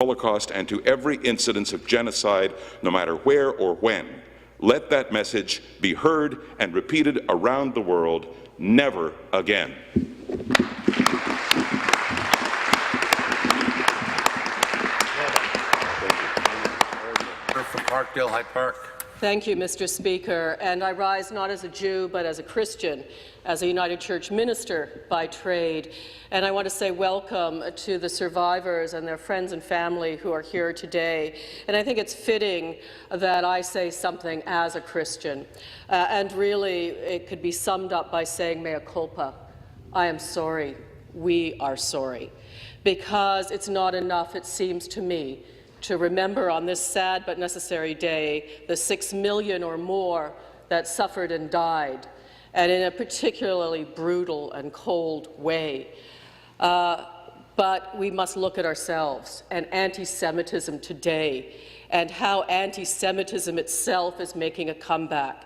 Holocaust and to every incidence of genocide, no matter where or when. Let that message be heard and repeated around the world. Never again. From Parkdale-High Park. Thank you, Mr. Speaker. And I rise not as a Jew, but as a Christian, as a United Church minister by trade. And I want to say welcome to the survivors and their friends and family who are here today. And I think it's fitting that I say something as a Christian. And really, it could be summed up by saying mea culpa. I am sorry. We are sorry. Because it's not enough, it seems to me, to remember on this sad but necessary day the 6 million or more that suffered and died, and in a particularly brutal and cold way. But we must look at ourselves and anti-Semitism today and how anti-Semitism itself is making a comeback.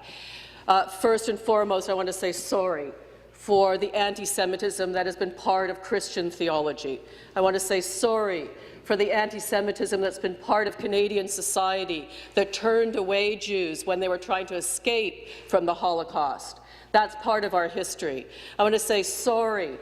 First and foremost, I want to say sorry for the anti-Semitism that has been part of Christian theology. I want to say sorry for the anti-Semitism that's been part of Canadian society that turned away Jews when they were trying to escape from the Holocaust. That's part of our history. I want to say sorry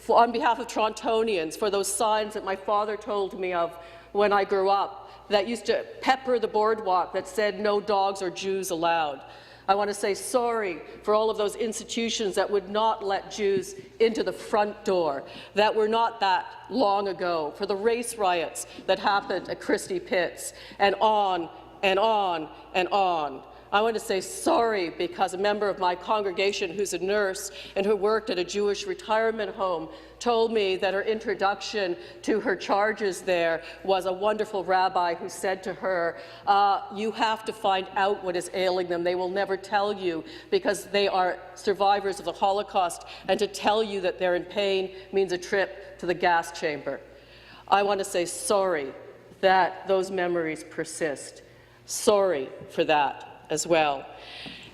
on behalf of Torontonians for those signs that my father told me of when I grew up that used to pepper the boardwalk that said no dogs or Jews allowed. I want to say sorry for all of those institutions that would not let Jews into the front door, that were not that long ago, for the race riots that happened at Christie Pitts, and on and on and on. I want to say sorry because a member of my congregation who's a nurse and who worked at a Jewish retirement home told me that her introduction to her charges there was a wonderful rabbi who said to her, you have to find out what is ailing them. They will never tell you because they are survivors of the Holocaust, and to tell you that they're in pain means a trip to the gas chamber. I want to say sorry that those memories persist. Sorry for that as well.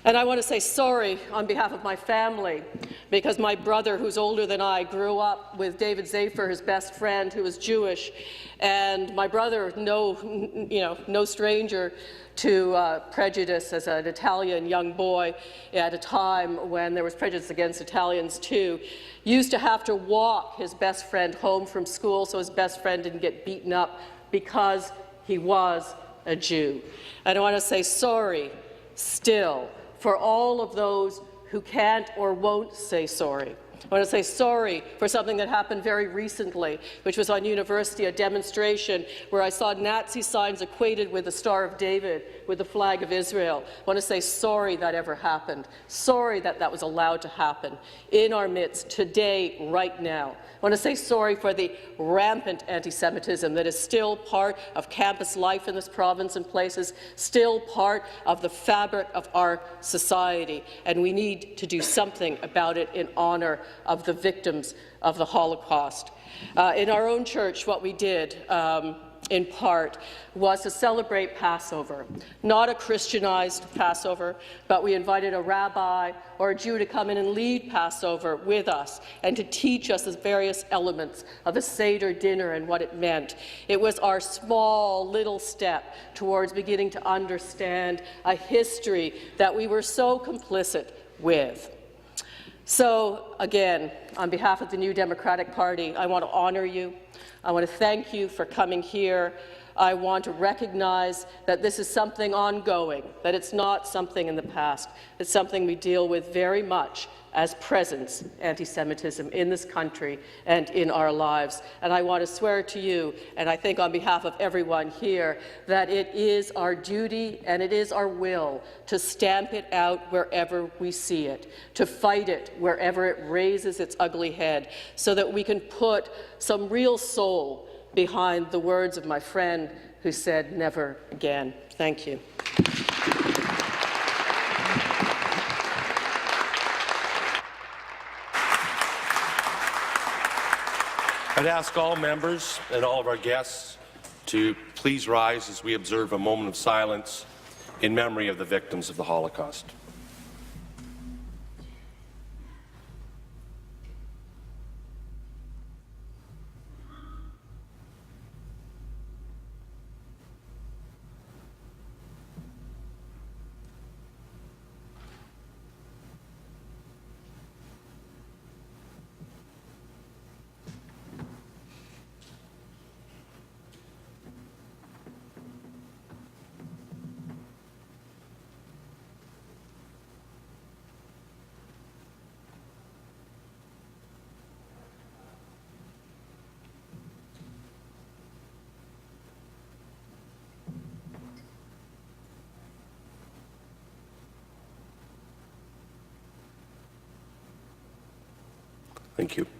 And I want to say sorry on behalf of my family, because my brother, who's older than I, grew up with David Zafer, his best friend, who was Jewish, and my brother, no stranger to prejudice as an Italian young boy at a time when there was prejudice against Italians too, used to have to walk his best friend home from school so his best friend didn't get beaten up because he was a Jew. And I want to say sorry still for all of those who can't or won't say sorry. I want to say sorry for something that happened very recently, which was on University, a demonstration where I saw Nazi signs equated with the Star of David, with the flag of Israel. I want to say sorry that ever happened. Sorry that that was allowed to happen in our midst today, right now. I want to say sorry for the rampant anti-Semitism that is still part of campus life in this province and places, still part of the fabric of our society, and we need to do something about it in honour of the victims of the Holocaust. In our own church, what we did in part was to celebrate Passover, not a Christianized Passover, but we invited a rabbi or a Jew to come in and lead Passover with us and to teach us the various elements of a Seder dinner and what it meant. It was our small little step towards beginning to understand a history that we were so complicit with. So, again, on behalf of the New Democratic Party, I want to honour you. I want to thank you for coming here. I want to recognize that this is something ongoing, that it's not something in the past. It's something we deal with very much as presence, anti-Semitism, in this country and in our lives. And I want to swear to you, and I think on behalf of everyone here, that it is our duty and it is our will to stamp it out wherever we see it, to fight it wherever it raises its ugly head, so that we can put some real soul behind the words of my friend who said, "Never again." Thank you. I'd ask all members and all of our guests to please rise as we observe a moment of silence in memory of the victims of the Holocaust. Thank you.